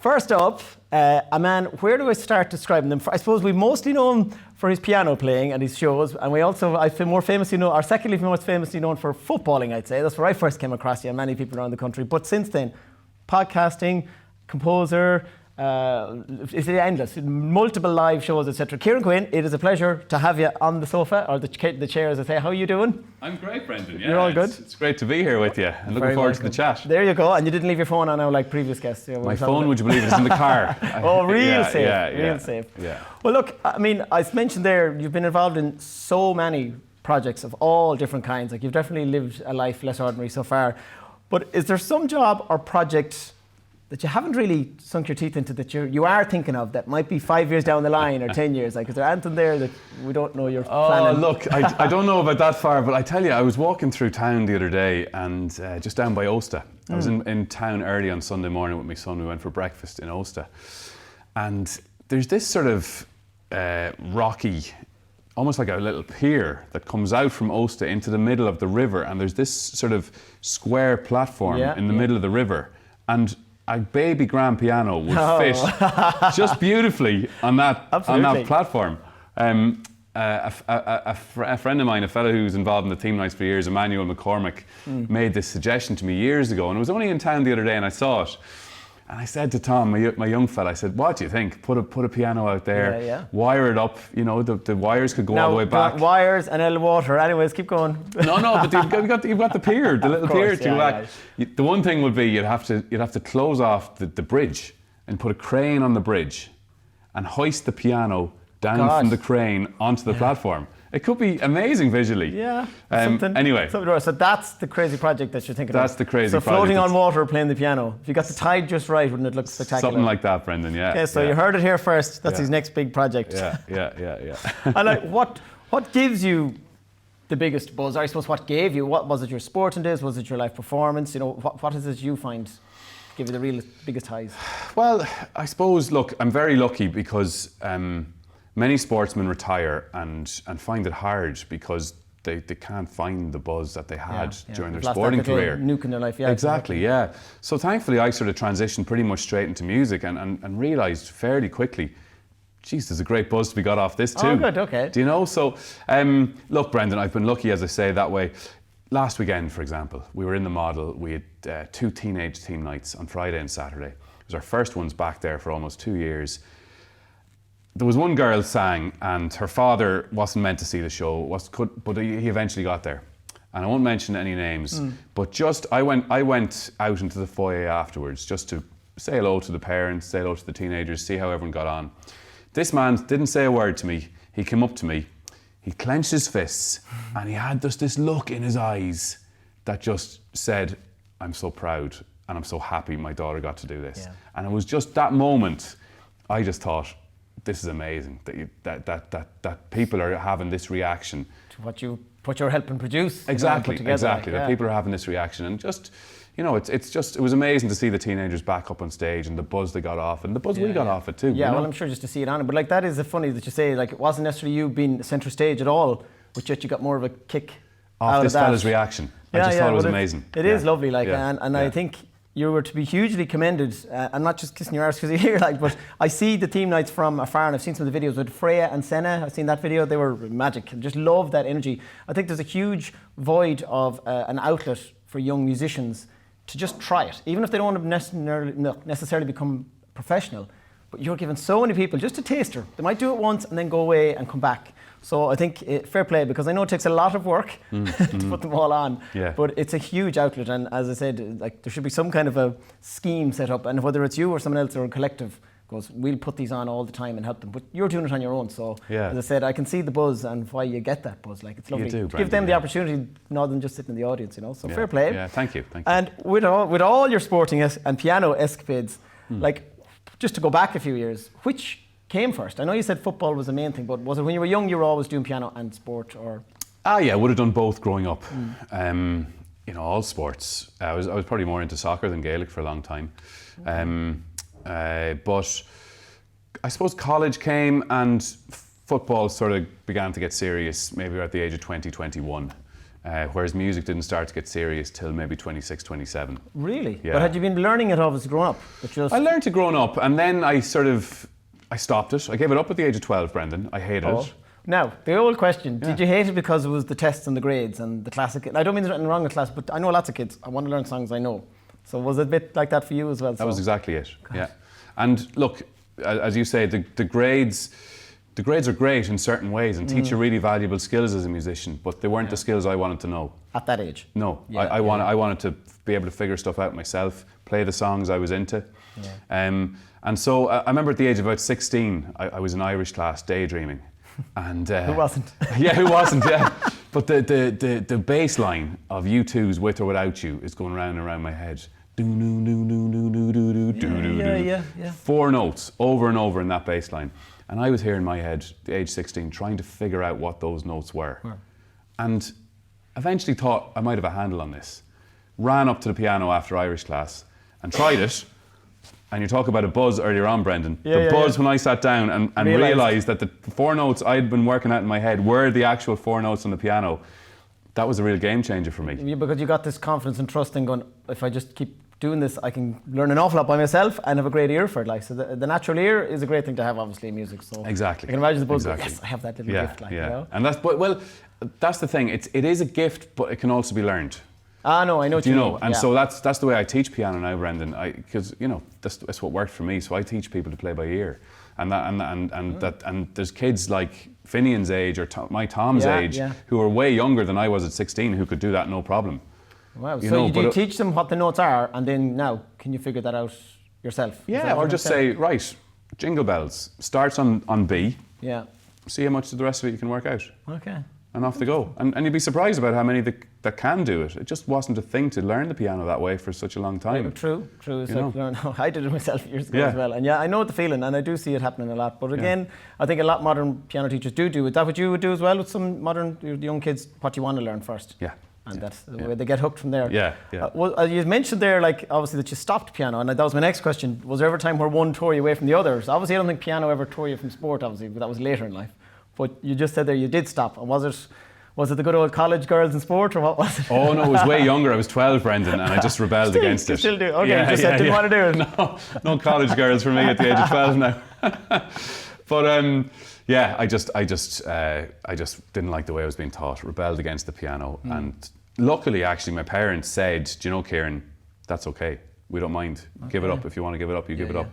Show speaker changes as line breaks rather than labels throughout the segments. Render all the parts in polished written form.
First up, a man, where do I start describing him? I suppose we mostly know him for his piano playing and his shows, and we also, I feel more famously known, or secondly most famously known for footballing, I'd say. That's where I first came across you and many people around the country. But since then, podcasting, composer, it's endless, multiple live shows, etc. Kieran Quinn, it is a pleasure to have you on the sofa, or the chair as I say. How are you doing?
I'm great, Brendan. Yeah,
you're all good?
It's great to be here with you and looking
Very
forward
welcome.
to the chat.
There you go, and you didn't leave your phone on now like previous guests.
My phone, would you believe it, is in the car.
Oh, real safe,
real
safe.
Yeah.
Well, look, I mean, I mentioned there, you've been involved in so many projects of all different kinds. Like, you've definitely lived a life less ordinary so far. But is there some job or project that you haven't really sunk your teeth into, that you are thinking of, that might be 5 years down the line or 10 years? Like, is there anything there that we don't know you're planning?
Oh, look, I don't know about that far, but I tell you, I was walking through town the other day and just down by Ulster. I was in town early on Sunday morning with my son. We went for breakfast in Ulster. And there's this sort of rocky, almost like a little pier that comes out from Ulster into the middle of the river. And there's this sort of square platform in the middle of the river. And a baby grand piano would fit just beautifully on that platform. A friend of mine, a fellow who's involved in the team nights for years, Emmanuel McCormick, made this suggestion to me years ago, and I was only in town the other day and I saw it. And I said to Tom, my young fella, I said, what do you think? Put a piano out there, wire it up, you know, the wires could go all the way back.
Wires and a water, anyways, keep going.
No, but you've got the pier, the little pier to go back. The one thing would be you'd have to close off the bridge and put a crane on the bridge and hoist the piano down from the crane onto the platform. It could be amazing visually.
Yeah.
Anyway.
So that's the crazy project that you're thinking of.
That's the crazy project.
So floating on water playing the piano. If you got the tide just right, wouldn't it look spectacular?
Something like that, Brendan, yeah.
Okay, so you heard it here first. That's his next big project.
Yeah.
And like, what gives you the biggest buzz? Or I suppose what gave you? What was it? Your sporting days? Was it your live performance? You know, what is it you find give you the biggest highs?
Well, I suppose, look, I'm very lucky because many sportsmen retire and find it hard because they can't find the buzz that they had during their sporting career.
Nuke in their life,
Exactly. So thankfully I sort of transitioned pretty much straight into music and realised fairly quickly, geez, there's a great buzz to be got off this too.
Oh, good, okay.
Do you know? So, look, Brendan, I've been lucky, as I say, that way. Last weekend, for example, we were in the Model. We had 2 teenage team nights on Friday and Saturday. It was our first ones back there for almost 2 years. There was one girl sang, and her father wasn't meant to see the show, but he eventually got there. And I won't mention any names, but I went out into the foyer afterwards just to say hello to the parents, say hello to the teenagers, see how everyone got on. This man didn't say a word to me. He came up to me, he clenched his fists, and he had just this look in his eyes that just said, I'm so proud and I'm so happy my daughter got to do this. Yeah. And it was just that moment, I just thought, this is amazing that people are having this reaction
to what you're helping produce.
Exactly. That people are having this reaction, and just, you know, it was amazing to see the teenagers back up on stage and the buzz they got off, and the buzz we got off it too.
Yeah,
you know?
Well, I'm sure just to see it on it, but like that is funny that you say, like, it wasn't necessarily you being centre stage at all, but yet you got more of a kick
off
out
this
of that.
fella's reaction. I just thought it was amazing.
It is lovely, like, and I think you were to be hugely commended. I'm not just kissing your arse because you're here, like, but I see the team nights from afar, and I've seen some of the videos with Freya and Senna. I've seen that video; they were magic. I just love that energy. I think there's a huge void of an outlet for young musicians to just try it, even if they don't necessarily become professional. But you're giving so many people just a taster. They might do it once and then go away and come back. So I think fair play, because I know it takes a lot of work to put them all on, but it's a huge outlet, and as I said, like, there should be some kind of a scheme set up, and whether it's you or someone else or a collective goes, we'll put these on all the time and help them, but you're doing it on your own. So as I said, I can see the buzz and why you get that buzz. Like, it's lovely.
You do,
Brendan, give them the opportunity rather than just sitting in the audience, you know. So fair play.
Yeah, thank you.
And with all your sporting and piano escapades, like, just to go back a few years, which came first? I know you said football was the main thing, but was it when you were young you were always doing piano and sport, or?
Yeah, I would have done both growing up. You know, all sports. I was probably more into soccer than Gaelic for a long time. But I suppose college came and football sort of began to get serious maybe at the age of 20, 21. whereas music didn't start to get serious till maybe 26, 27.
Really?
Yeah.
But had you been learning it obviously growing up?
I learned it growing up, and then I stopped it. I gave it up at the age of 12, Brendan. I hated it.
Now, the old question, did you hate it because it was the tests and the grades and the classic? I don't mean there's anything wrong with class, but I know lots of kids. I want to learn songs I know. So was it a bit like that for you as well?
That was exactly it, yeah. And look, as you say, the grades are great in certain ways and teach you really valuable skills as a musician, but they weren't the skills I wanted to know.
At that age?
No, I wanted to be able to figure stuff out myself, play the songs I was into. Yeah. And so I remember at the age of about 16, I was in Irish class daydreaming. And
who wasn't?
Yeah, who wasn't? Yeah, but the bass line of U2's "With or Without You" is going round and around my head. Do do do do do do do do do. 4 notes over and over in that bass line, and I was here in my head, at age 16, trying to figure out what those notes were, and eventually thought I might have a handle on this. Ran up to the piano after Irish class and tried it. And you talk about a buzz earlier on, Brendan. The buzz when I sat down and realised that the 4 notes I'd been working out in my head were the actual 4 notes on the piano. That was a real game changer for me.
Yeah, because you got this confidence and trust in going, if I just keep doing this, I can learn an awful lot by myself and have a great ear for it. Like, so the natural ear is a great thing to have, obviously, in music. So
exactly.
I can imagine the buzz. Yes, I have that little gift. Like, you know?
And that's the thing. It is a gift, but it can also be learned.
No, I know what you know.
And so that's the way I teach piano now, Brendan. Because that's what worked for me. So I teach people to play by ear, and there's kids like Finian's age or Tom's age who are way younger than I was at 16 who could do that no problem.
Wow. So you teach them what the notes are, and then now can you figure that out yourself?
Yeah, or just say, right, Jingle Bells starts on B.
Yeah.
See how much of the rest of it you can work out.
Okay.
And off they go. And you'd be surprised about how many that can do it. It just wasn't a thing to learn the piano that way for such a long time.
Yeah, true. It's like, I did it myself years ago as well. And I know the feeling, and I do see it happening a lot. But again, I think a lot of modern piano teachers do. Is that what you would do as well with some modern young kids? What you want to learn first?
Yeah.
And that's the way they get hooked from there.
Yeah.
You mentioned there, like, obviously that you stopped piano, and that was my next question. Was there ever a time where one tore you away from the others? Obviously, I don't think piano ever tore you from sport, obviously, but that was later in life. But you just said there you did stop. And was it the good old college girls in sport, or what was it?
Oh no, it was way younger. I was 12, Brendan, and I just rebelled against it.
You still do? Okay, you just said didn't want to do it.
No college girls for me at the age of 12 now. But I just didn't like the way I was being taught. Rebelled against the piano, and luckily, actually, my parents said, "Do you know, Kieran, that's okay. We don't mind. Give it up if you want to give it up. You give it up."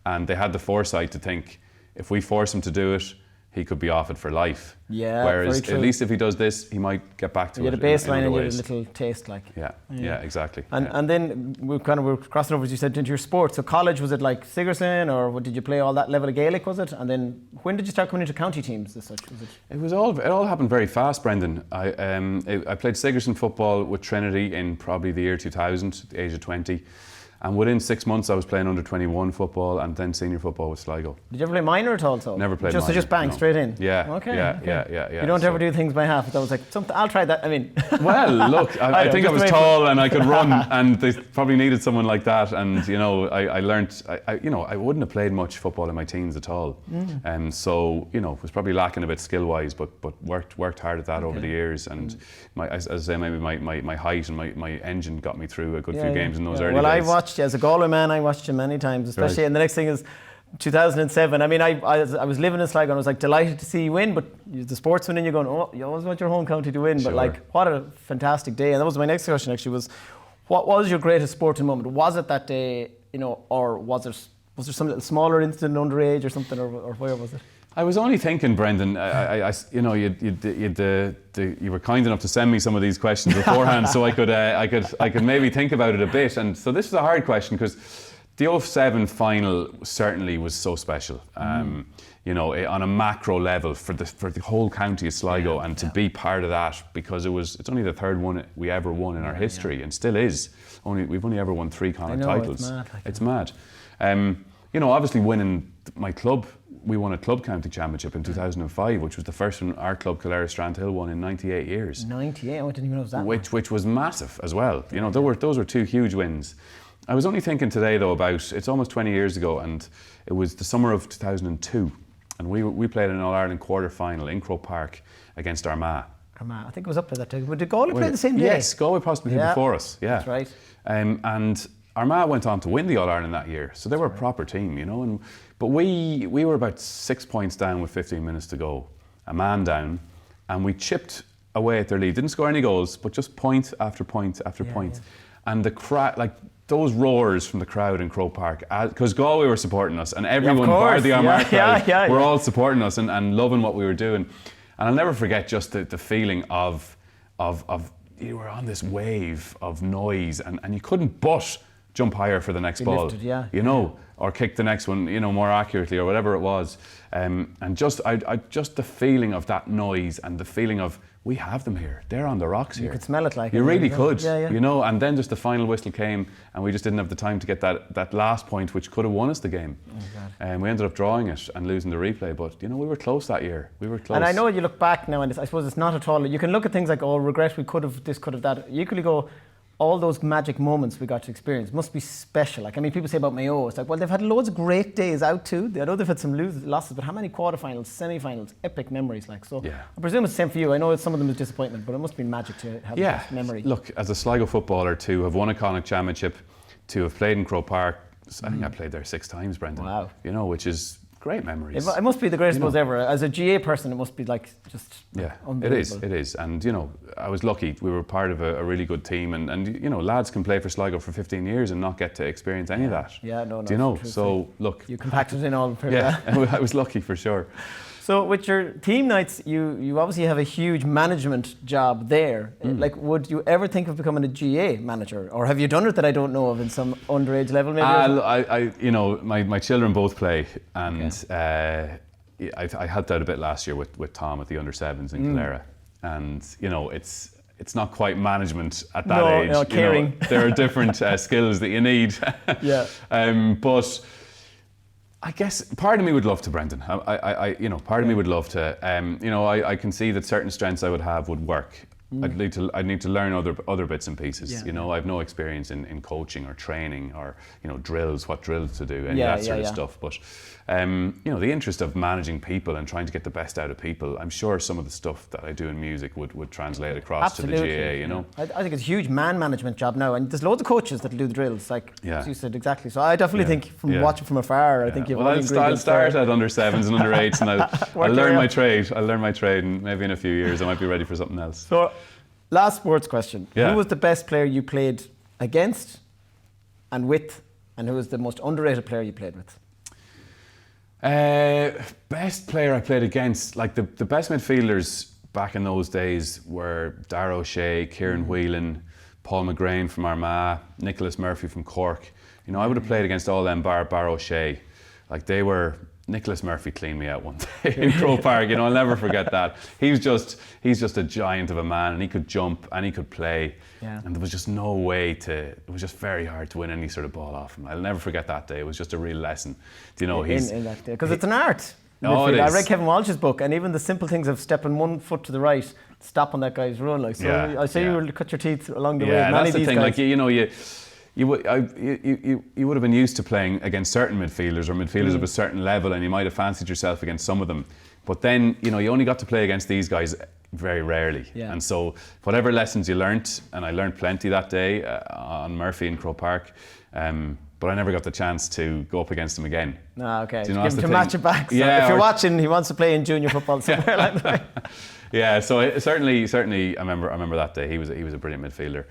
And they had the foresight to think, if we force him to do it, he could be off it for life.
Yeah,
whereas
very true.
at least if he does this, he might get back to it.
You had a baseline and you had a little taste, like.
Yeah, exactly.
And then we're crossing over, as you said, into your sport. So college, was it like Sigerson, or did you play all that level of Gaelic, was it? And then when did you start coming into county teams as such?
It all happened very fast, Brendan. I played Sigerson football with Trinity in probably the year 2000, at the age of 20. And within 6 months, I was playing under 21 football and then senior football with Sligo.
Did you ever play minor at all? So
never played minor.
So just bang, straight in?
Yeah.
Okay.
Yeah.
You don't ever do things by half. That was like, I'll try that. I mean.
Well, look, I think I was tall and I could run, and they probably needed someone like that. And I learned. I wouldn't have played much football in my teens at all. And so was probably lacking a bit skill wise, but worked hard at that over the years. And as I say, maybe my height and my engine got me through a good few games in those early days.
Well, I watched you as a Galway man. I watched you many times, especially. And the next thing is 2007. I mean, I was living in Sligo and I was like delighted to see you win. But the sportsman in you going, oh, you always want your home county to win. Sure. But like, what a fantastic day! And that was my next question. Actually, was what was your greatest sporting moment? Was it that day, or was there some little smaller incident underage or something, or where was it?
I was only thinking, Brendan. You were kind enough to send me some of these questions beforehand, so I could maybe think about it a bit. And so this is a hard question because the 2007 final certainly was so special. On a macro level for the whole county of Sligo, and to be part of that, because it's only the third one we ever won in our history, and still is. We've only ever won 3 Connacht titles. It's mad. Obviously winning my club. We won a club county championship in 2005, which was the first one our club, Kildare Strandhill, won in 98 years. 98? I didn't even know it was that which was massive as well. Those were 2 huge wins. I was only thinking today, though, about, it's almost 20 years ago, and it was the summer of 2002, and we played an All-Ireland quarter-final in Croke Park against Armagh.
Armagh. I think it was up there that day. But did Galway play the same day?
Yes, Galway possibly did before us. Yeah,
that's right.
And Armagh went on to win the All-Ireland that year, so they were a proper team, you know. But we were about 6 points down with 15 minutes to go, a man down, and we chipped away at their lead. Didn't score any goals, but just point after point after point. And the crowd, like those roars from the crowd in Croke Park, because Galway were supporting us, and everyone, bar the Armagh crowd, were all supporting us and loving what we were doing. And I'll never forget just the feeling of you were on this wave of noise, and you couldn't but jump higher for the next ball,
lifted,
you know, or kick the next one, you know, more accurately or whatever it was. And just just the feeling of that noise and the feeling of, we have them here. They're on the rocks here.
You could smell it like
you really could, you know. And then just the final whistle came, and we just didn't have the time to get that last point, which could have won us the game. And we ended up drawing it and losing the replay. But you know, we were close that year. We were close.
And I know you look back now, and I suppose it's not at all. You can look at things like, oh, regret, we could have this, could have that. You equally go, all those magic moments we got to experience must be special. Like, I mean, people say about Mayo, it's like, well, they've had loads of great days out too. I know they've had some losses, but how many quarterfinals, semi-finals, epic memories, like. So I presume it's the same for you. I know some of them is disappointment, but it must be magic to have that memory.
Look, as a Sligo footballer, to have won a Connacht Championship, to have played in Croke Park, I think I played there 6 times, Brendan.
Wow.
You know, which is great memories.
It must be the greatest buzz ever. As a GA person, it must be like just unbelievable.
It is. And you know, I was lucky. We were part of a really good team, and you know, lads can play for Sligo for 15 years and not get to experience any of that.
Yeah, no.
Do you know? So look,
you compacted in all.
I was lucky for sure.
So with your team nights, you obviously have a huge management job there. Like, would you ever think of becoming a GA manager, or have you done it that I don't know of in some underage level maybe?
I you know, my children both play, and I helped out a bit last year with Tom at the under 7s in Calera, and you know, it's not quite management at that age.
No, caring.
You know, there are different skills that you need. But I guess part of me would love to, Brendan. You know, part of me would love to. You know, I can see that certain strengths I would have would work. I'd need to learn other bits and pieces. You know, I have no experience in coaching or training or, you know, what drills to do, and that sort of stuff. But you know, the interest of managing people and trying to get the best out of people, I'm sure some of the stuff that I do in music would translate across to the GA. You know,
I think it's a huge man management job now, and there's loads of coaches that do the drills, like as you said exactly. So I definitely think from watching from afar, I think you've.
Well, I'll start at under 7s and under 8s, and I'll learn my trade. I'll learn my trade, and maybe in a few years I might be ready for something else.
So, last sports question. Who was the best player you played against and with, and who was the most underrated player you played with?
Best player I played against, like the best midfielders back in those days were Darragh O'Shea, Kieran Whelan, Paul McGrain from Armagh, Nicholas Murphy from Cork. You know, I would have played against all them bar O'Shea. Like, they were. Nicholas Murphy cleaned me out one day in Croke Park. You know, I'll never forget that. He's just a giant of a man, and he could jump and he could play. And there was just no way it was just very hard to win any sort of ball off him. I'll never forget that day. It was just a real lesson. Do you know,
in that day, because it's an art.
Oh, it is.
I read Kevin Walsh's book, and even the simple things of stepping 1 foot to the right, stopping that guy's run. Like, so I say you will cut your teeth along the way.
Yeah, that's the thing. Guys. Like, you know, you would have been used to playing against certain midfielders or midfielders of a certain level, and you might have fancied yourself against some of them. But then, you know, you only got to play against these guys very rarely. And so whatever lessons you learnt, and I learnt plenty that day on Murphy in Croke Park, but I never got the chance to go up against him again.
Okay.
Do you know,
give him to match it back. So if you're watching, he wants to play in junior football somewhere like that.
Yeah, so certainly I remember that day. He was a brilliant midfielder.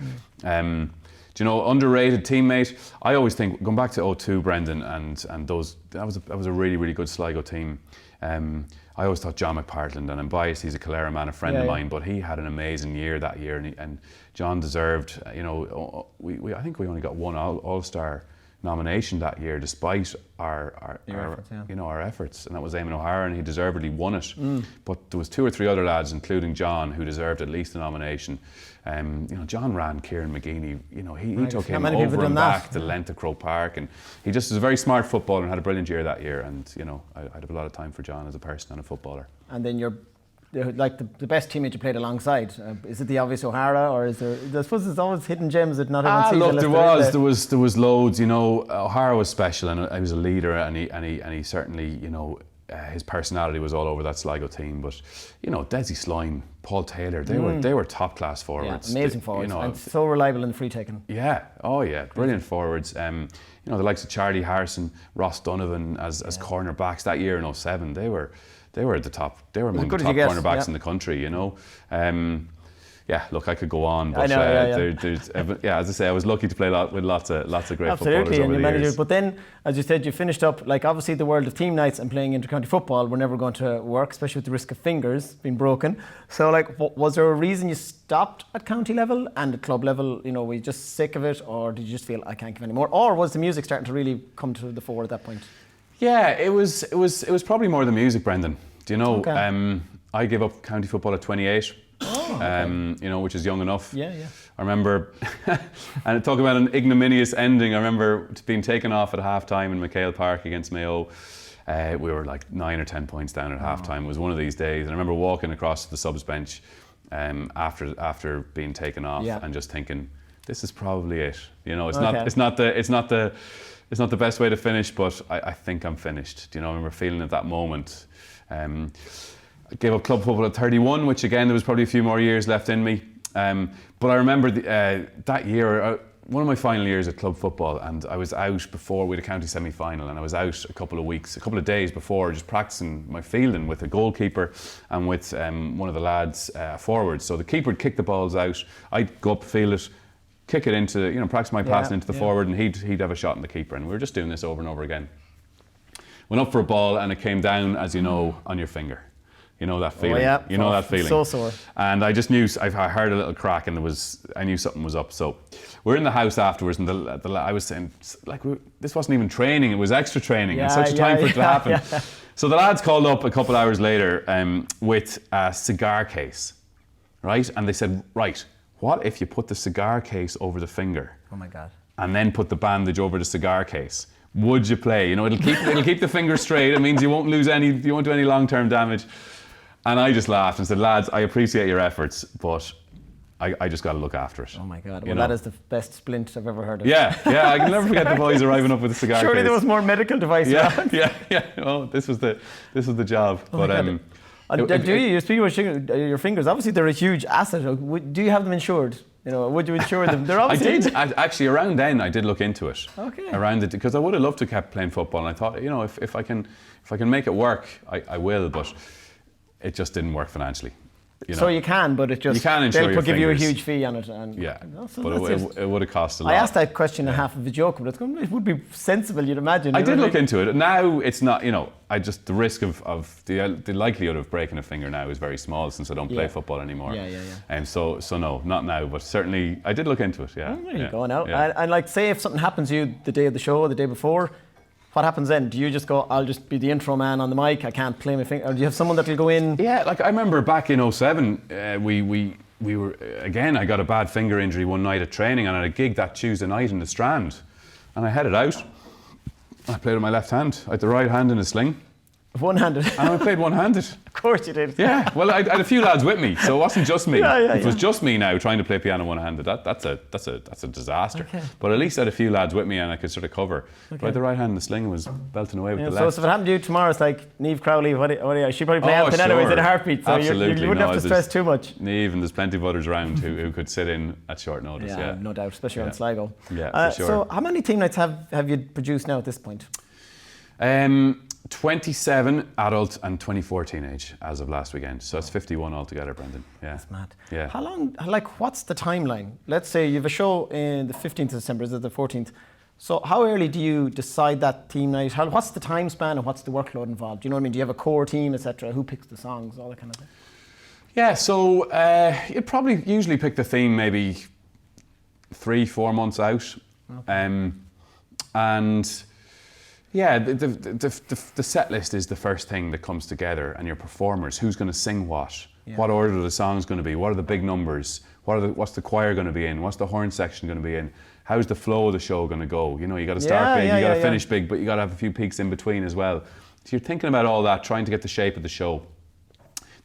Do you know, underrated teammate? I always think, going back to 2002, Brendan, and that was a really, really good Sligo team. I always thought John McPartland, and I'm biased, he's a Calera man, a friend of mine, but he had an amazing year that year, and John deserved, you know, I think we only got one All-Star nomination that year, despite our efforts, and that was Eamon O'Hara, and he deservedly won it. But there was 2 or 3 other lads, including John, who deserved at least a nomination. You know, John ran Kieran McGeeney. You know, he took him over and back the length of Croke Park, and he just was a very smart footballer and had a brilliant year that year. And you know, I'd have a lot of time for John as a person and a footballer. And then you're like the best teammate you played alongside. Is it the obvious O'Hara, or is there? I suppose there's always hidden gems that not everyone sees. Look, there was loads. You know, O'Hara was special, and he was a leader, and he certainly, you know, his personality was all over that Sligo team. But you know, Desi Slime, Paul Taylor, they were top class forwards.
Yeah, amazing forwards, and so reliable in the free taking.
Yeah, oh yeah, brilliant forwards. You know, the likes of Charlie Harrison, Ross Donovan as cornerbacks that year in 07, they were the top. They were among the top cornerbacks in the country. You know. Yeah, look, I could go on, but as I say, I was lucky to play with lots of great footballers over the years.
But then, as you said, you finished up, like obviously the world of team nights and playing inter-county football were never going to work, especially with the risk of fingers being broken. So like, was there a reason you stopped at county level and at club level? You know, were you just sick of it, or did you just feel I can't give any more? Or was the music starting to really come to the fore at that point?
Yeah, it was probably more the music, Brendan. Do you know?
Okay.
I gave up county football at 28.
Okay.
You know, which is young enough.
Yeah.
I remember, and talk about an ignominious ending. I remember being taken off at half time in McHale Park against Mayo. We were like 9 or 10 points down at half time. It was one of these days, and I remember walking across to the subs bench after being taken off and just thinking, this is probably it. You know, it's not the best way to finish, but I think I'm finished. Do you know, I remember feeling at that moment. I gave up club football at 31, which again, there was probably a few more years left in me. But I remember that year, one of my final years at club football, and I was out before we had a county semi-final, and I was out a couple of days before, just practicing my fielding with a goalkeeper and with one of the lads forwards. So the keeper would kick the balls out, I'd go up, field it, kick it into, you know, practice my passing into the forward, and he'd have a shot on the keeper, and we were just doing this over and over again. Went up for a ball, and it came down, as you know, on your finger. You know that feeling. You know that feeling.
So sore.
And I just knew, I heard a little crack, and I knew something was up. So we're in the house afterwards, and I was saying, like, this wasn't even training; it was extra training. It's such a time for it to happen. Yeah. So the lads called up a couple of hours later with a cigar case, right? And they said, right, what if you put the cigar case over the finger?
Oh my God.
And then put the bandage over the cigar case? Would you play? You know, it'll keep the finger straight. It means you won't do any long-term damage. And I just laughed and said, lads, I appreciate your efforts, but I just got to look after it.
Oh my God, well, that is the best splint I've ever heard of.
Yeah, I can never forget the boys arriving up with a cigar
Surely
case.
There was more medical device around.
Yeah. Oh, this was the job.
Oh but you speak about your fingers, obviously they're a huge asset. Do you have them insured? You know, would you insure them? They're obviously
actually, around then I did look into it.
Okay.
Around it, because I would have loved to have kept playing football, and I thought, you know, if I can make it work, I will, but it just didn't work financially. You know?
So you can, but it just
you can insure
they'll give you a huge fee on it. And
it would have cost a lot.
I asked that question a half of a joke, but it would be sensible, you'd imagine.
I did look into it. Now it's not, you know, the risk of the likelihood of breaking a finger now is very small since I don't play football anymore. And so no, not now, but certainly I did look into it. Yeah.
There you go now. And like, say if something happens to you the day of the show, or the day before, what happens then? Do you just go, I'll just be the intro man on the mic, I can't play my finger? Or do you have someone that'll go in?
Yeah, like I remember back in 07, we were, again, I got a bad finger injury one night at training, and I had a gig that Tuesday night in the Strand. And I headed out. I played with my left hand. I had the right hand in a sling.
One-handed?
And I played one-handed.
Of course you did.
Yeah, well, I had a few lads with me, so it wasn't just me. It was just me now trying to play piano one-handed. That's a disaster. Okay. But at least I had a few lads with me, and I could sort of cover. But I had the right hand in the sling and was belting away with the left.
So if it happened to you tomorrow, it's like Niamh Crowley, she'd probably play anything anyways in a heartbeat, so you wouldn't have to stress too much.
Niamh, and there's plenty of others around who could sit in at short notice. Yeah,
no doubt, especially on Sligo.
Yeah, for sure.
So how many team nights have you produced now at this point?
27 adult and 24 teenage as of last weekend. So it's 51 altogether, Brendan. Yeah.
That's mad.
Yeah.
How long, what's the timeline? Let's say you have a show in the 15th of December, is it the 14th? So how early do you decide that team night? What's the time span and what's the workload involved? Do you know what I mean? Do you have a core team, etc.? Who picks the songs, all that kind of thing?
Yeah, so you'd probably usually pick the theme maybe 3-4 months out. Okay. And yeah, the set list is the first thing that comes together, and your performers, who's going to sing what order are the songs going to be, what are the big numbers, what's the choir going to be in, what's the horn section going to be in, how's the flow of the show going to go? You know, you got to start big, you got to finish big, but you got to have a few peaks in between as well. So you're thinking about all that, trying to get the shape of the show.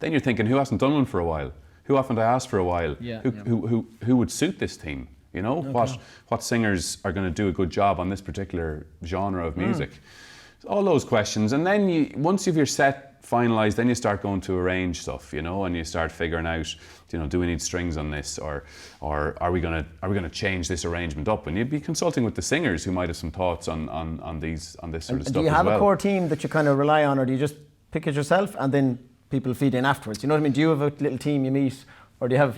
Then you're thinking, who hasn't done one for a while? Who haven't I asked for a while? Who would suit this theme? You know, what singers are going to do a good job on this particular genre of music? all those questions. And then once you've your set finalised, then you start going to arrange stuff, you know, and you start figuring out, you know, do we need strings on this, or are we gonna change this arrangement up? And you'd be consulting with the singers who might have some thoughts on this sort of stuff as well.
Do you have a core team that you kind of rely on, or do you just pick it yourself and then people feed in afterwards? You know what I mean? Do you have a little team you meet? Or do you have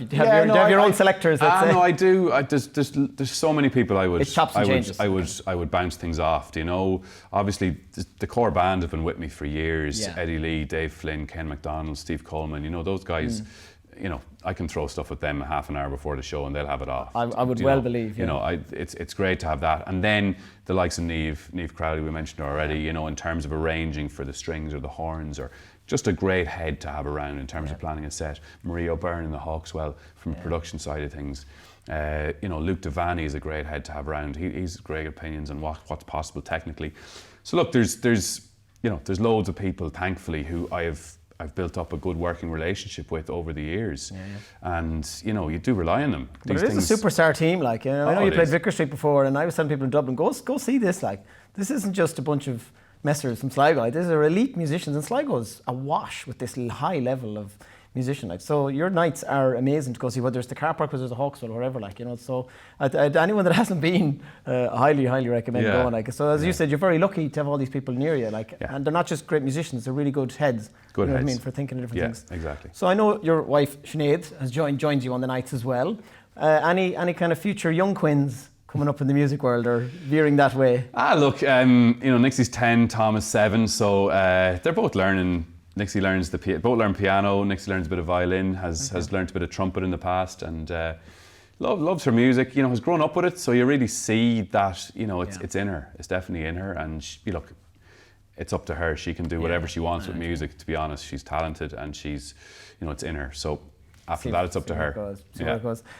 your own selectors?
No, I do. There's so many people I would bounce things off. You know, obviously the core band have been with me for years.
Yeah.
Eddie Lee, Dave Flynn, Ken MacDonald, Steve Coleman. You know, those guys. You know, I can throw stuff at them half an hour before the show and they'll have it off.
I would believe. Yeah.
You know, it's great to have that. And then the likes of Niamh Crowley, we mentioned already. You know, in terms of arranging for the strings or the horns, or just a great head to have around in terms of planning a set. Marie O'Byrne and the Hawkswell from the production side of things. You know, Luke Devaney is a great head to have around. He's great opinions on what's possible technically. So look, there's loads of people, thankfully, who I've built up a good working relationship with over the years. And you know, you do rely on them.
But it is a superstar team, like, you know, I know you played Vicar Street before, and I was telling people in Dublin, go see this. Like, this isn't just a bunch of messers from Sligo. Like, these are elite musicians, and Sligo's awash with this high level of musician. Like, so your nights are amazing to go see, whether it's the car park, whether it's the Hawkswell, or whatever. Like, you know, so anyone that hasn't been, highly recommend going. Like, so as you said, you're very lucky to have all these people near you. Like, and they're not just great musicians; they're really good heads.
Good
you know
heads.
What I mean, for thinking of different things.
Yeah, exactly.
So I know your wife Sinead has joined you on the nights as well. Any kind of future young Quinns coming up in the music world or veering that way?
Look, you know, Nixie's 10, Tom is 7, so they're both learning. Nixie learns both learn piano. Nixie learns a bit of violin, has learned a bit of trumpet in the past, and loves her music. You know, has grown up with it, so you really see that. You know, it's in her. It's definitely in her, and look, it's up to her. She can do whatever she wants with music. To be honest, she's talented, and she's, you know, it's in her. So after that, it's up to her.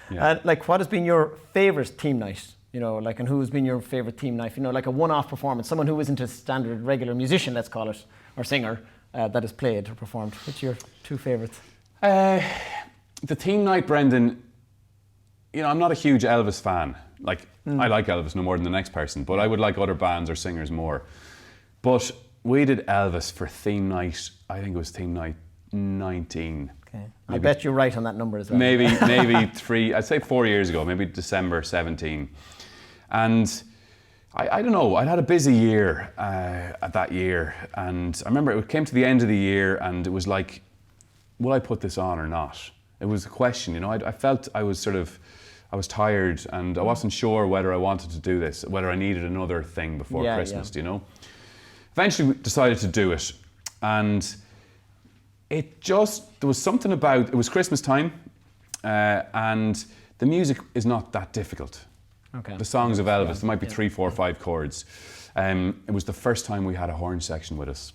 And like, what has been your favourite team night? You know, like, and who's been your favourite team night? You know, like a one-off performance, someone who isn't a standard regular musician, let's call it, or singer, that has played or performed. What's your two favourites?
The team night, Brendan. You know, I'm not a huge Elvis fan. Like, I like Elvis no more than the next person, but I would like other bands or singers more. But we did Elvis for theme night. I think it was theme night 19.
Okay. I bet you're right on that number as well.
Maybe I'd say 4 years ago, maybe December 17. And I don't know, I'd had a busy year at that year, and I remember it came to the end of the year and it was like, will I put this on or not? It was a question, you know. I felt I was tired, and I wasn't sure whether I wanted to do this, whether I needed another thing before Christmas, you know. Eventually we decided to do it, and there was something about, it was Christmas time, and the music is not that difficult.
Okay.
The songs of Elvis, there might be 3, 4, 5 chords. It was the first time we had a horn section with us.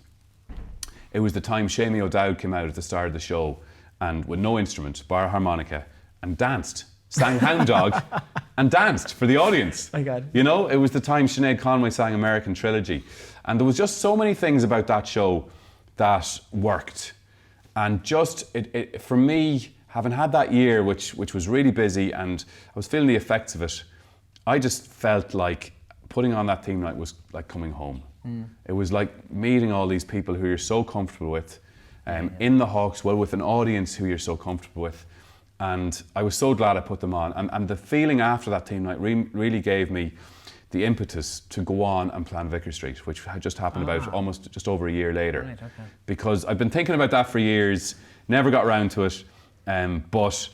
It was the time Shamie O'Dowd came out at the start of the show, and with no instrument, bar harmonica, and danced, sang Hound Dog, and danced for the audience.
My God.
You know, it was the time Sinead Conway sang American Trilogy. And there was just so many things about that show that worked. And just, for me, having had that year, which was really busy, and I was feeling the effects of it, I just felt like putting on that theme night was like coming home. It was like meeting all these people who you're so comfortable with, in the Hawkswell, with an audience who you're so comfortable with. And I was so glad I put them on. And the feeling after that theme night really gave me the impetus to go on and plan Vicar Street, which had just happened about almost just over a year later.
Right, okay.
Because I've been thinking about that for years, never got around to it, but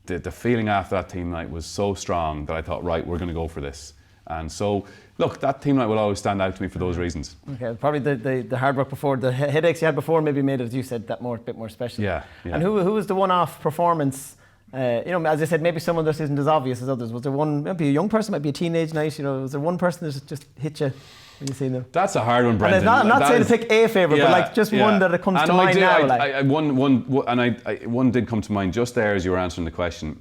the feeling after that team night was so strong that I thought, right, we're going to go for this. And so, look, that team night will always stand out to me for those reasons.
Okay, probably the hard work before, the headaches you had before maybe made it, as you said, that bit more special.
Yeah.
And who was the one-off performance? You know, as I said, maybe some of this isn't as obvious as others. Was there one, maybe a young person, might be a teenage night, you know, was there one person that just hit you when you seen them?
That's a hard one, Brendan.
And I'm not saying to pick a favourite, but like just one that comes to mind now.
One did come to mind just there as you were answering the question.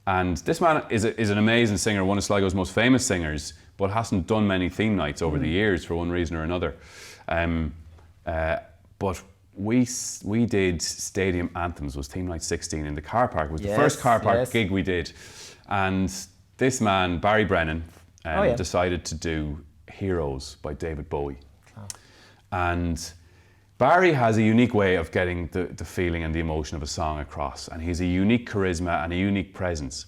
And this man is an amazing singer, one of Sligo's most famous singers, but hasn't done many theme nights over the years for one reason or another. But we did Stadium Anthems, was theme night 16 in the car park. It was the first car park gig we did. And this man, Barry Brennan, decided to do Heroes by David Bowie. And Barry has a unique way of getting the feeling and the emotion of a song across, and he's a unique charisma and a unique presence.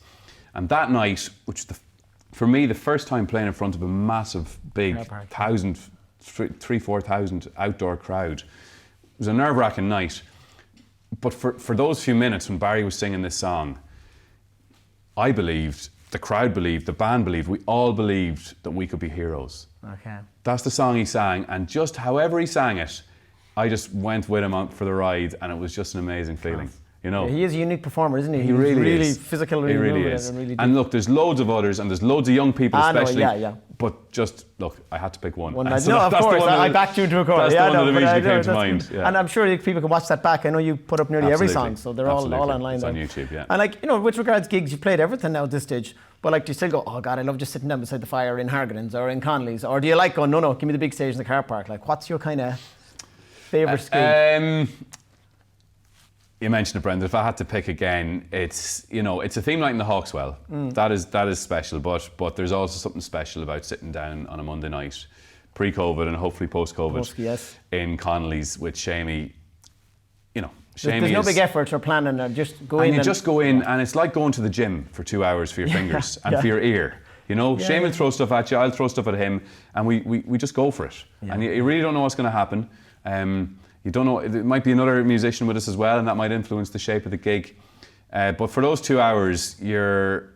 And that night, which for me, the first time playing in front of a massive, big 4,000 outdoor crowd, it was a nerve-wracking night. But for those few minutes when Barry was singing this song, I believed, the crowd believed, the band believed, we all believed that we could be heroes.
Okay.
That's the song he sang, and just however he sang it, I just went with him out for the ride, and it was just an amazing feeling. You know,
he is a unique performer, isn't he?
He really is.
Physical.
He really is. And look, there's loads of others, and there's loads of young people, especially.
Yeah.
But just look, I had to pick one.
No, of course. I backed you into a corner.
That's the one that immediately came to mind. Yeah.
And I'm sure people can watch that back. I know you put up nearly every song, so they're all online.
It's on YouTube, yeah.
And like, you know, with regards gigs, you've played everything now at this stage. But like, do you still go, oh God, I love just sitting down beside the fire in Hargadon's or in Connolly's? Or do you like going, no, give me the big stage in the car park? Like, what's your kind of favourite gig?
You mentioned it, Brendan. If I had to pick again, it's a theme night in the Hawkswell. That is special, but there's also something special about sitting down on a Monday night, pre-COVID and hopefully post-COVID, in Connolly's with Shamey. You know,
there's no big effort or planning, or just go in.
And you just go in, and it's like going to the gym for 2 hours for your fingers and for your ear. You know, Shamey will throw stuff at you, I'll throw stuff at him, and we just go for it. Yeah. And you really don't know what's going to happen. You don't know, it might be another musician with us as well, and that might influence the shape of the gig. But for those 2 hours, you're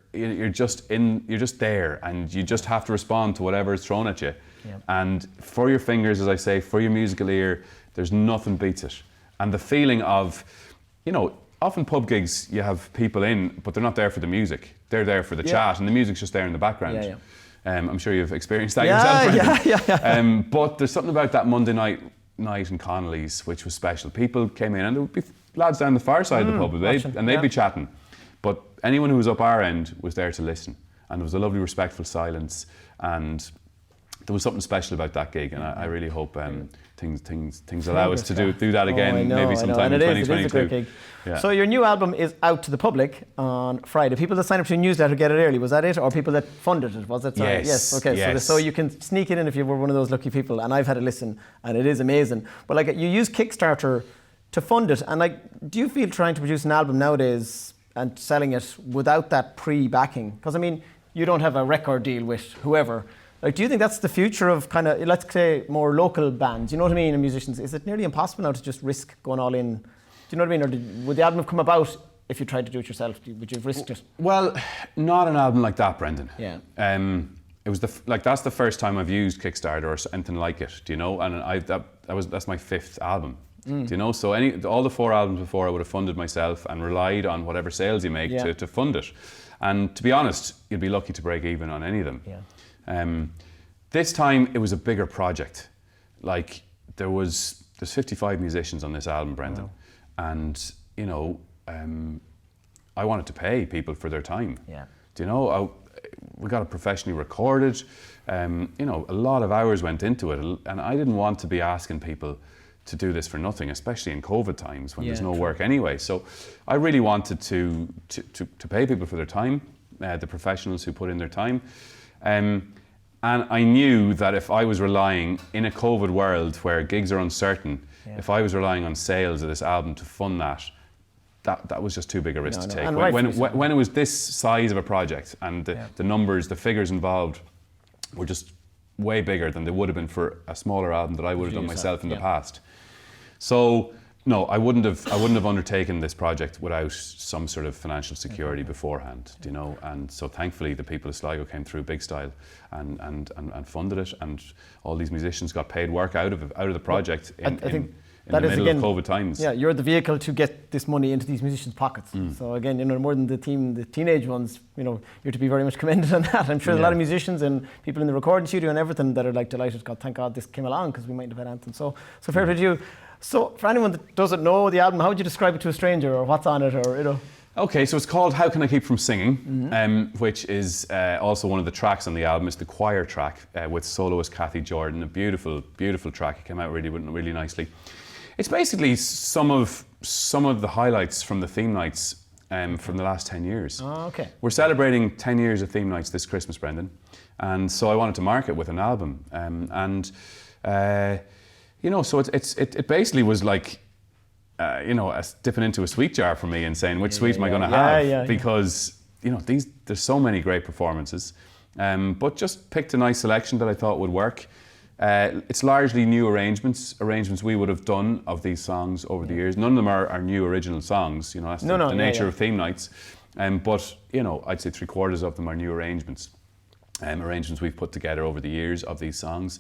just there, and you just have to respond to whatever is thrown at you. Yeah. And for your fingers, as I say, for your musical ear, there's nothing beats it. And the feeling of, you know, often pub gigs, you have people in, but they're not there for the music. They're there for the chat, and the music's just there in the background.
Yeah.
I'm sure you've experienced that yourself, Brendan.
Yeah.
But there's something about that Monday night in Connolly's which was special. People came in, and there would be lads down the far side of the pub, they'd be chatting. But anyone who was up our end was there to listen, and there was a lovely respectful silence, and there was something special about that gig, and I really hope things allow us to do that again, maybe sometime in 2022.
It is a great gig. Yeah. So your new album is out to the public on Friday. People that sign up to your newsletter get it early, was that it? Or people that funded it, was it?
Yes.
Okay,
yes.
So you can sneak it in if you were one of those lucky people, and I've had a listen, and it is amazing. But like, you use Kickstarter to fund it, and like, do you feel trying to produce an album nowadays and selling it without that pre-backing? Because I mean, you don't have a record deal with whoever. Like, do you think that's the future of kind of, let's say, more local bands? You know what I mean, and musicians? Is it nearly impossible now to just risk going all in? Do you know what I mean? Or would the album have come about if you tried to do it yourself? Would you have risked it?
Well, not an album like that, Brendan.
Yeah.
It was that's the first time I've used Kickstarter or anything like it. Do you know? And that's my 5th album. Do you know? So all the 4 albums before, I would have funded myself and relied on whatever sales you make to fund it. And to be honest, you'd be lucky to break even on any of them.
Yeah.
This time it was a bigger project. Like, there's 55 musicians on this album, Brendan. Wow. And you know, I wanted to pay people for their time.
Yeah.
Do you know? We got it professionally recorded. You know, a lot of hours went into it, and I didn't want to be asking people to do this for nothing, especially in COVID times when there's no work anyway. So I really wanted to pay people for their time, the professionals who put in their time. And I knew that if I was relying, in a COVID world where gigs are uncertain, if I was relying on sales of this album to fund that was just too big a risk to take. When it was this size of a project, and the numbers, the figures involved were just way bigger than they would have been for a smaller album that I would have done myself in the past. So no, I wouldn't have undertaken this project without some sort of financial security beforehand, you know. And so thankfully the people of Sligo came through big style and funded it, and all these musicians got paid work out of the project in the middle of COVID times.
Yeah, you're the vehicle to get this money into these musicians' pockets. So again, you know, more than the teenage ones, you know, you're to be very much commended on that. I'm sure there's a lot of musicians and people in the recording studio and everything that are like delighted. God, thank God this came along, because we might have had anything. So fair to you. So for anyone that doesn't know the album, how would you describe it to a stranger, or what's on it, or you know?
Okay, so it's called How Can I Keep From Singing, which is also one of the tracks on the album. It's the choir track with soloist Kathy Jordan, a beautiful, beautiful track. It came out really nicely. It's basically some of the highlights from the theme nights from the last 10 years.
Oh, okay.
We're celebrating 10 years of theme nights this Christmas, Brendan, and so I wanted to mark it with an album. so it basically was like, dipping into a sweet jar for me and saying, which sweet am I going to have? Because, there's so many great performances. But just picked a nice selection that I thought would work. It's largely new arrangements we would have done of these songs over the years. None of them are new original songs, that's the nature of theme nights. But, I'd say 3/4 of them are new arrangements. Arrangements we've put together over the years of these songs.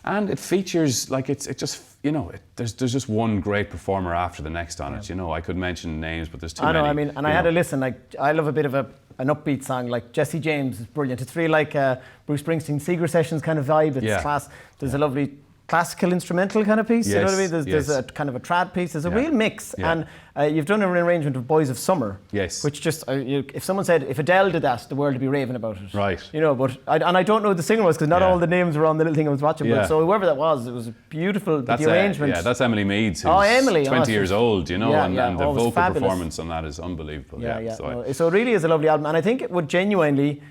And it features, there's just one great performer after the next on it. I could mention names, but there's too many.
I had a listen, I love a bit of an upbeat song, like Jesse James is brilliant. It's really like Bruce Springsteen, Seeger Sessions kind of vibe. It's class. There's a lovely classical instrumental kind of piece, you know what I mean? There's a kind of a trad piece. There's a real mix. And you've done an arrangement of Boys of Summer.
Yes.
Which just, if someone said, if Adele did that, the world would be raving about it.
Right.
But I don't know who the singer was, because not all the names were on the little thing I was watching. But so whoever that was, it was beautiful, the arrangement.
That's Emily Meads, who's 20 years old, and the vocal
fabulous
performance on that is unbelievable.
So it really is a lovely album. And I think it would genuinely,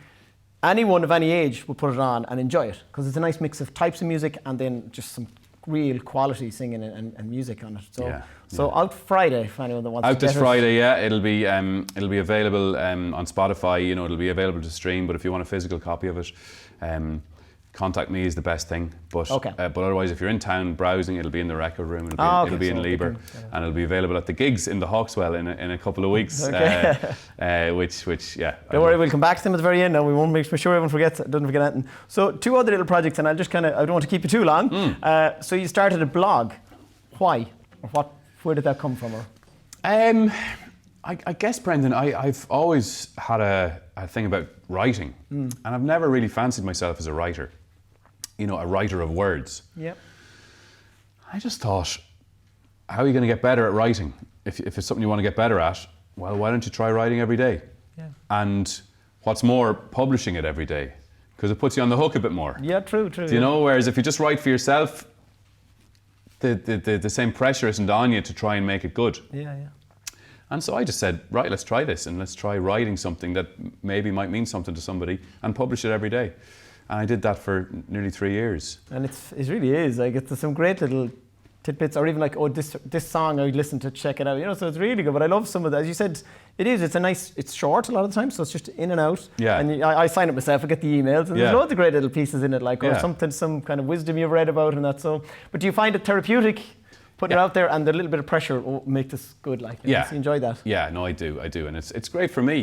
anyone of any age would put it on and enjoy it, because it's a nice mix of types of music and then just some real quality singing and music on it. So out Friday for anyone that wants to get it. Out this
Friday, it'll be available on Spotify. It'll be available to stream. But if you want a physical copy of it, contact me is the best thing. But otherwise, if you're in town browsing, it'll be in the record room. It'll be in Lieber, and it'll be available at the gigs in the Hawkswell in a couple of weeks. Which
Don't worry, we'll come back to them at the very end. Now we won't make sure everyone doesn't forget anything. So 2 other little projects, and I'll just I don't want to keep you too long. So you started a blog. Why? Or where did that come from?
I guess, Brendan, I've always had a thing about writing, and I've never really fancied myself as a writer. A writer of words.
Yep.
I just thought, how are you going to get better at writing? If it's something you want to get better at, well, why don't you try writing every day?
Yeah.
And what's more, publishing it every day, because it puts you on the hook a bit more.
Yeah, true.
Whereas if you just write for yourself, the same pressure isn't on you to try and make it good.
Yeah.
And so I just said, right, let's try this, and let's try writing something that maybe might mean something to somebody and publish it every day. And I did that for nearly 3 years. And
it really is. There's some great little tidbits, or even this song I would listen to, check it out. So it's really good. But I love some of that. As you said, it's short a lot of the time, so it's just in and out.
Yeah.
And I sign up myself, I get the emails, and there's loads of great little pieces in it, or some kind of wisdom you've read about and that. So, but do you find it therapeutic? Putting it out there, and the little bit of pressure will make this good. So you enjoy that.
Yeah, no, I do, and it's great for me.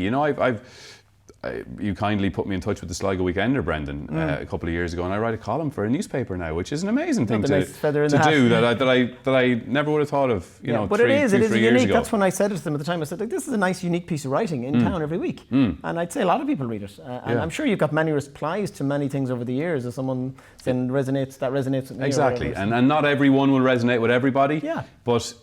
You kindly put me in touch with the Sligo Weekender, Brendan, a couple of years ago, and I write a column for a newspaper now, which is an amazing thing to do that I never would have thought of.
But it is unique. That's when I said it to them at the time. I said, this is a nice, unique piece of writing in town every week, and I'd say a lot of people read it. And I'm sure you've got many replies to many things over the years. If someone saying resonates with me.
Exactly, and not everyone will resonate with everybody.
Yeah.
But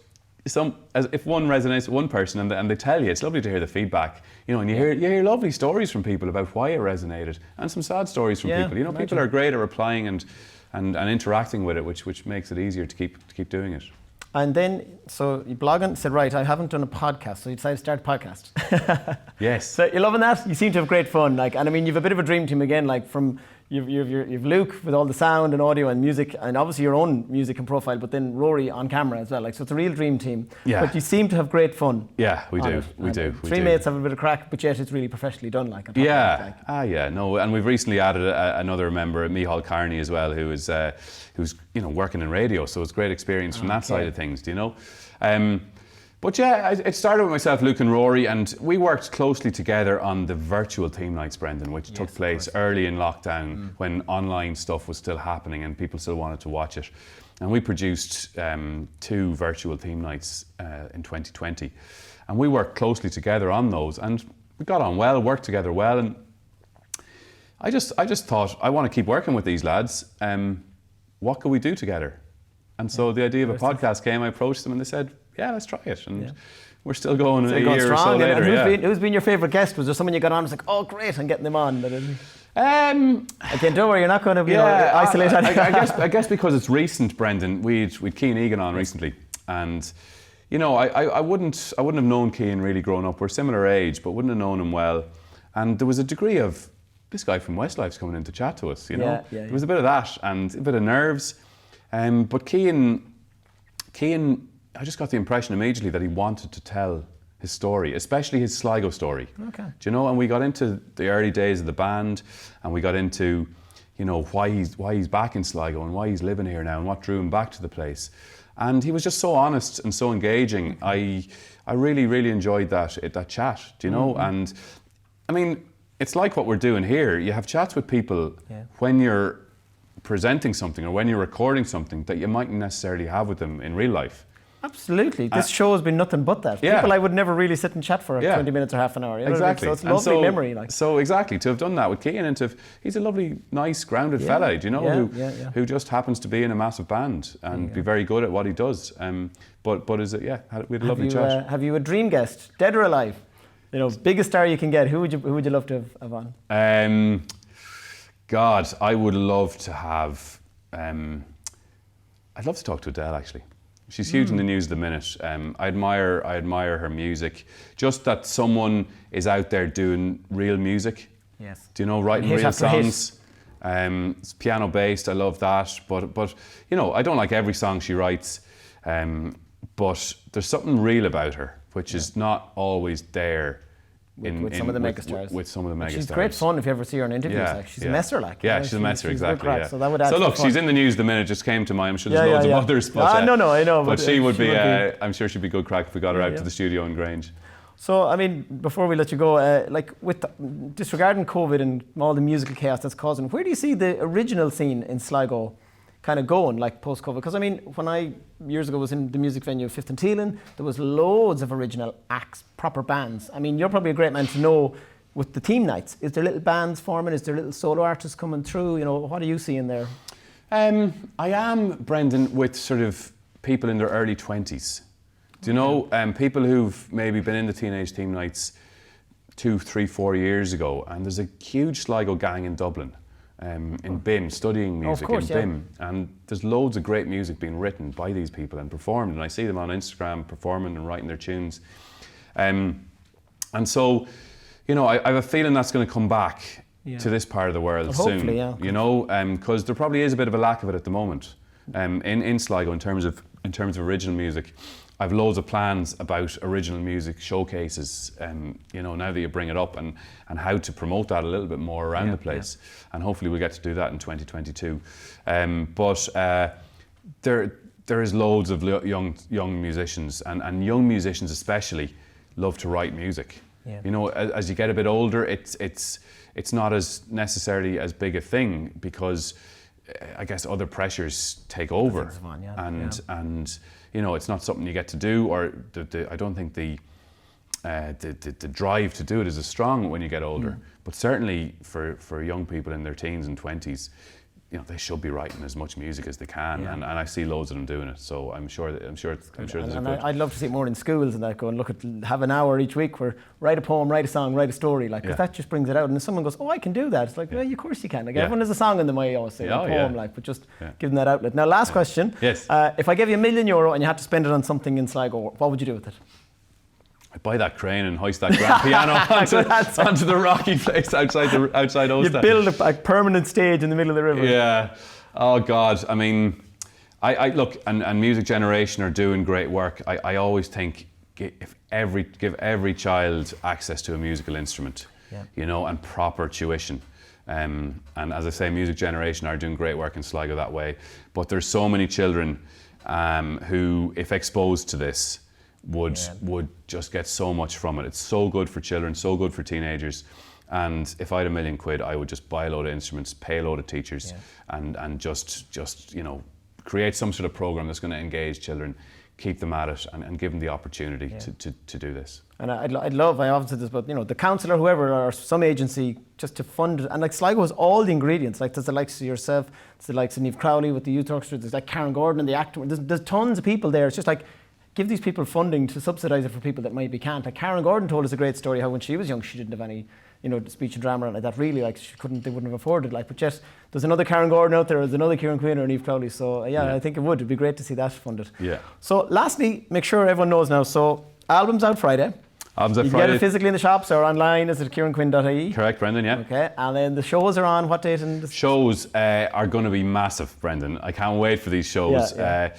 if one resonates with one person and they tell you, it's lovely to hear the feedback, and you hear lovely stories from people about why it resonated, and some sad stories from people.
Imagine.
People are great at replying and interacting with it, which makes it easier to keep doing it.
And then, so you blog and said, right, I haven't done a podcast, so you decided to start a podcast.
Yes.
So you're loving that? You seem to have great fun. You've a bit of a dream team again, from you've Luke with all the sound and audio and music, and obviously your own music and profile, but then Rory on camera as well. So it's a real dream team.
Yeah.
But you seem to have great fun.
Yeah, we do.
Three mates have a bit of crack, but yet it's really professionally done.
And we've recently added another member, Micheál Carney, as well, who's working in radio. So it's great experience from that side of things. But it started with myself, Luke and Rory, and we worked closely together on the virtual theme nights, Brendan, which took place early in lockdown when online stuff was still happening and people still wanted to watch it. And we produced 2 virtual theme nights in 2020. And we worked closely together on those, and we got on well, worked together well, and I just thought, I want to keep working with these lads. What could we do together? And so the idea of a podcast came. I approached them and they said, yeah, let's try it. And we're still going a year or so later.
Who's been your favourite guest? Was there someone you got on and was like, oh, great, I'm getting them on? Again, don't worry, you're not going to isolate
I guess because it's recent, Brendan, we'd Cian Egan on recently. And, I wouldn't have known Cian really growing up. We're similar age, but wouldn't have known him well. And there was a degree of, this guy from Westlife's coming in to chat to us, There was a bit of that and a bit of nerves. But Cian Cian, I just got the impression immediately that he wanted to tell his story, especially his Sligo story.
Okay.
Do you know? And we got into the early days of the band, and we got into, you know, why he's back in Sligo and why he's living here now and what drew him back to the place. And he was just so honest and so engaging. I really, really enjoyed that chat. Do you know? And I mean, it's like what we're doing here. You have chats with people when you're presenting something or when you're recording something that you mightn't necessarily have with them in real life.
Absolutely. This show has been nothing but that.
Yeah.
People I would never really sit and chat for 20 minutes or half an hour. You know
Exactly.
what I mean? So it's a lovely memory. Like.
So exactly, to have done that with Cian and he's a lovely, nice, grounded fella, do you know, who just happens to be in a massive band and be very good at what he does. But is it, we had a lovely chat.
Have you a dream guest, dead or alive? You know, biggest star you can get. Who would you love to have on?
God, I would love to have. I'd love to talk to Adele actually. She's huge in the news at the minute. I admire her music. Just that someone is out there doing real music.
Yes.
Do you know, writing real songs? It's piano based. I love that. But you know, I don't like every song she writes. But there's something real about her, which is not always there.
With some of the megastars.
With some of the megastars.
She's great fun if you ever see her in interviews. Like. She's a messer, like.
Yeah, she's a messer, exactly.
So that would add
look,
fun.
she's in the news the minute, just came to mind. I'm sure there's loads of others. But,
no, I know.
But she would be, I'm sure she'd be good crack if we got her out to the studio in Grange.
So, I mean, before we let you go, like with disregarding COVID and all the musical chaos that's causing, where do you see the original scene in Sligo kind of going, like post-COVID? Because I mean, when I years ago was in the music venue of Fifth and Teelan, there was loads of original acts, proper bands. I mean, you're probably a great man to know with the team nights. Is there little bands forming? Is there little solo artists coming through? You know, what are you seeing there? I
am, Brendan, with sort of people in their early 20s. Do you know, people who've maybe been in the teenage team nights 2, 3, 4 years ago, and there's a huge Sligo gang in Dublin. In BIM, studying music in BIM, and there's loads of great music being written by these people and performed, and I see them on Instagram performing and writing their tunes, and so, you know, I have a feeling that's going to come back to this part of the world soon. You know, because there probably is a bit of a lack of it at the moment in Sligo in terms of original music. I've loads of plans about original music showcases, you know, now that you bring it up, and how to promote that a little bit more around the place. And hopefully we'll get to do that in 2022. But there is loads of young musicians, and young musicians especially love to write music. Yeah. You know, as you get a bit older, it's not as necessarily as big a thing, because I guess other pressures take over, and you know, it's not something you get to do, or I don't think the drive to do it is as strong when you get older. But certainly for young people in their teens and 20s, you know, they should be writing as much music as they can, and I see loads of them doing it. So I'm sure there's a good.
I'd love to see it more in schools and that. Go and look at, have an hour each week where write a poem, write a song, write a story, like, because that just brings it out. And if someone goes, "Oh, I can do that," it's like, well, of course you can. Like everyone has a song in them, I always say, a poem, like, but just give them that outlet. Now, last question.
Yes.
If I gave you €1 million and you had to spend it on something in Sligo, what would you do with it?
I'd buy that crane and hoist that grand piano onto the rocky place outside Ulster.
You build a permanent stage in the middle of the river.
Yeah. Oh God. I mean, I look, and Music Generation are doing great work. I always think give every child access to a musical instrument, you know, and proper tuition. And as I say, Music Generation are doing great work in Sligo that way. But there's so many children who, if exposed to this, would just get so much from it. It's so good for children, so good for teenagers. And if I had £1 million, I would just buy a load of instruments, pay a load of teachers, and just you know, create some sort of program that's going to engage children, keep them at it, and give them the opportunity to do this. And
I often said this, but you know, the council or whoever, or some agency, just to fund it. And like Sligo has all the ingredients. Like there's the likes of yourself, there's the likes of Niamh Crowley with the youth orchestra, there's like Karen Gordon and the actor. There's tons of people there. It's just like, give these people funding to subsidise it for people that maybe can't. Like Karen Gordon told us a great story how when she was young she didn't have any, you know, speech and drama like that, really, like they wouldn't have afforded, like, but just there's another Karen Gordon out there, there's another Kieran Quinn or Niamh Crowley, so I think it'd be great to see that funded. So lastly, make sure everyone knows now, so album's out Friday.
Albums
You
at
can get
Friday.
it physically in the shops or online. Is it kieranquinn.ie?
Correct, Brendan, yeah.
Okay, and then the shows are on what date?
Shows are going to be massive, Brendan. I can't wait for these shows.
Yeah.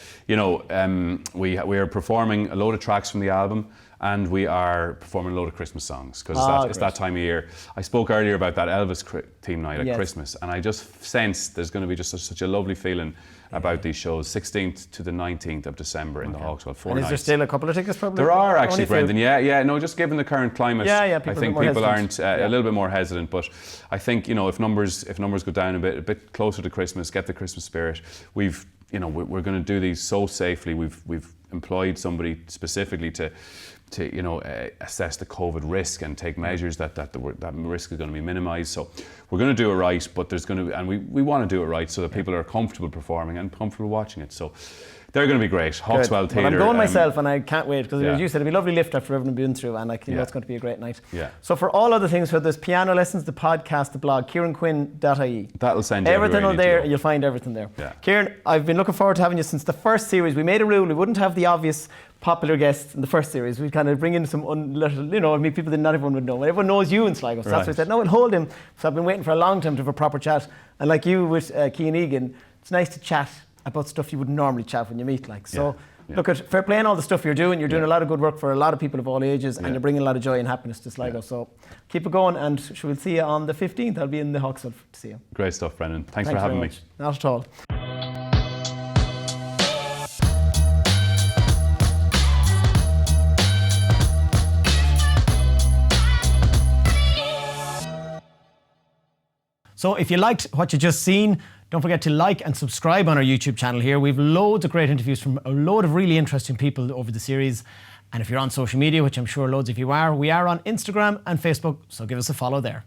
We are performing a load of tracks from the album, and we are performing a load of Christmas songs because it's that time of year. I spoke earlier about that Elvis theme night at Christmas, and I just sense there's going to be just such a lovely feeling about these shows. 16th to the 19th of December in the Hawkswell. 4
And is
nights.
there still a couple of tickets probably?
There are
Only
actually,
a few.
Brendan. Yeah. No, just given the current climate,
I
I think people aren't a little bit more hesitant. But I think if numbers go down a bit closer to Christmas, get the Christmas spirit. We're going to do these so safely. We've employed somebody specifically to assess the COVID risk and take measures that risk is going to be minimised. So we're going to do it right, but there's going to be, and we want to do it right so that people are comfortable performing and comfortable watching it. So they're going to be great. Hawkswell Theatre.
Well, I'm going myself, and I can't wait because as you said, it'll be a lovely lift after everything we've been through, and it's going to be a great night.
Yeah.
So for all other things, whether there's piano lessons, the podcast, the blog, kieranquinn.ie.
That'll send you
everything
everywhere
on
you need to
there.
go.
You'll find everything there.
Yeah.
Kieran, I've been looking forward to having you since the first series. We made a rule we wouldn't have the obvious popular guests in the first series. We'd kind of bring in some meet people that not everyone would know. Everyone knows you in Sligo. So that's why I said, no, we'll hold him. So I've been waiting for a long time to have a proper chat. And like you with Cian Egan, it's nice to chat about stuff you wouldn't normally chat when you meet. Look at fair play and all the stuff you're doing. You're doing a lot of good work for a lot of people of all ages, and you're bringing a lot of joy and happiness to Sligo. So keep it going, and we'll see you on the 15th. I'll be in the Hawkswell to see you.
Great stuff, Brendan. Thanks for having me.
Not at all. So if you liked what you just seen, don't forget to like and subscribe on our YouTube channel here. We've loads of great interviews from a load of really interesting people over the series. And if you're on social media, which I'm sure loads of you are, we are on Instagram and Facebook, so give us a follow there.